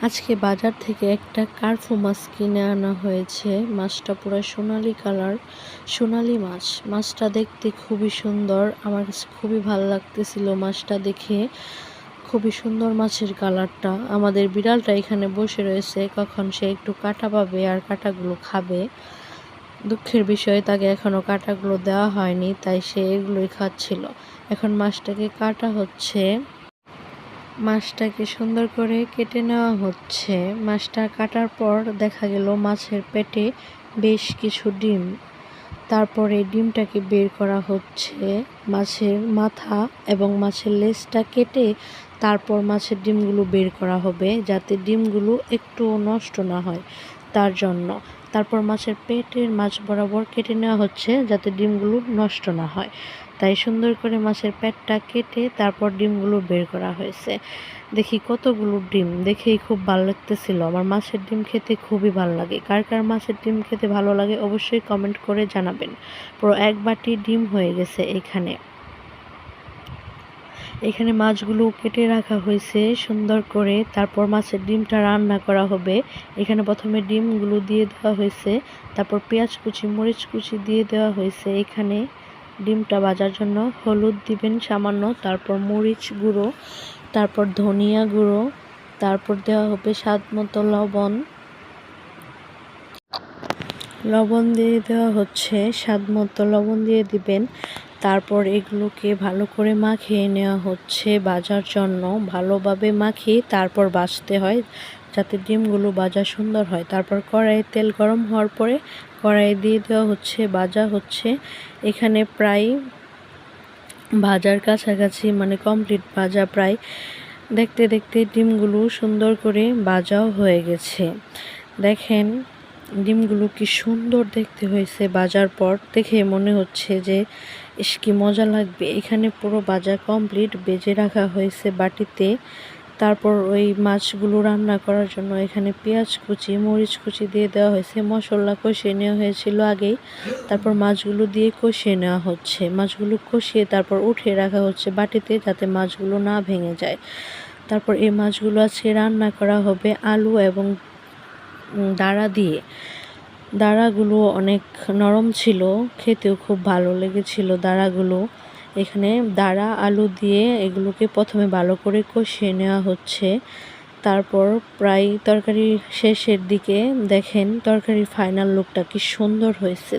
আজকে বাজার থেকে একটা কার্পু মাছ কিনে আনা হয়েছে। মাছটা পুরো সোনালী কালার, সোনালী মাছ। মাছটা দেখতে খুবই সুন্দর, আমার কাছে খুবই ভালো লাগতেছিল মাছটা দেখে। খুবই সুন্দর মাছের কালারটা। আমাদের বিড়ালটা এখানে বসে রয়েছে, কখন সে একটু কাঁটা পাবে আর কাঁটাগুলো খাবে। দুঃখের বিষয়, তাকে এখনো কাঁটাগুলো দেওয়া হয়নি, তাই সে এগুলোই খাচ্ছিল। এখন মাছটাকে কাটা হচ্ছে, মাছটাকে সুন্দর করে কেটে নেওয়া হচ্ছে। মাছটা কাটার পর দেখা গেল মাছের পেটে বেশ কিছু ডিম। তারপরে ডিমটাকে বের করা হচ্ছে। মাছের মাথা এবং মাছের লেজটা কেটে তারপর মাছের ডিমগুলো বের করা হবে, যাতে ডিমগুলো একটু নষ্ট না হয় তার জন্য। তারপর মাছের পেটের মাছ বরাবর কেটে নেওয়া হচ্ছে, যাতে ডিমগুলো নষ্ট না হয়। তাই সুন্দর করে মাছের পেটটা কেটে তারপর ডিমগুলো বের করা হয়েছে। দেখি কতগুলো ডিম, দেখেই খুব ভালো লাগতেছিল। আমার মাছের ডিম খেতে খুবই ভালো লাগে। কার কার মাছের ডিম খেতে ভালো লাগে অবশ্যই কমেন্ট করে জানাবেন। পুরো এক বাটি ডিম হয়ে গেছে এখানে মাছগুলো কেটে রাখা হয়েছে সুন্দর করে। তারপর মাছের ডিমটা রান্না করা হবে। এখানে প্রথমে ডিমগুলো দিয়ে দেওয়া হয়েছে, তারপর পেঁয়াজ কুচি, মরিচ কুচি দিয়ে দেওয়া হয়েছে। এখানে ডিমটা ভাজার জন্য হলুদ দিবেন সামান্য, তারপর মরিচ গুঁড়ো, তারপর ধনিয়া গুঁড়ো, তারপর দেওয়া হবে স্বাদ মতো লবণ দিয়ে দেওয়া হচ্ছে, স্বাদ মতো লবণ দিয়ে দিবেন। তারপর এগুলোকে ভালো করে মাখিয়ে নেওয়া হচ্ছে ভাজার জন্য। ভালোভাবে মাখিয়ে তারপর ভাজতে হয়, যাতে ডিমগুলো ভাজা সুন্দর হয়। তারপর কড়াইয়ে তেল গরম হওয়ার পরে কড়াইয়ে দিয়ে দেওয়া হচ্ছে, ভাজা হচ্ছে। এখানে প্রায় ভাজার কাছাকাছি, মানে কমপ্লিট ভাজা প্রায়। দেখতে দেখতে ডিমগুলো সুন্দর করে ভাজাও হয়ে গেছে। দেখেন ডিমগুলো কি সুন্দর দেখতে হয়েছে ভাজার পর। দেখে মনে হচ্ছে যে ইস কি মজা লাগবে। এখানে পুরো ভাজা কমপ্লিট, ভেজে রাখা হয়েছে বাটিতে। তারপর ওই মাছগুলো রান্না করার জন্য এখানে পেঁয়াজ কুচি, মরিচ কুচি দিয়ে দেওয়া হয়েছে। মশলা কষিয়ে নেওয়া হয়েছিল আগেই, তারপর মাছগুলো দিয়ে কষিয়ে নেওয়া হচ্ছে। মাছগুলো কষিয়ে তারপর উঠিয়ে রাখা হচ্ছে বাটিতে, যাতে মাছগুলো না ভেঙে যায়। তারপর এই মাছগুলো আজকে রান্না করা হবে আলু এবং দাঁড়া দিয়ে। দাঁড়াগুলো অনেক নরম ছিল, খেতেও খুব ভালো লেগেছিল দাঁড়াগুলো। এখানে দাঁড়া আলু দিয়ে এগুলোকে প্রথমে ভালো করে কষিয়ে নেওয়া হচ্ছে। তারপর প্রায় তরকারি শেষের দিকে দেখেন তরকারির ফাইনাল লুকটা কি সুন্দর হয়েছে।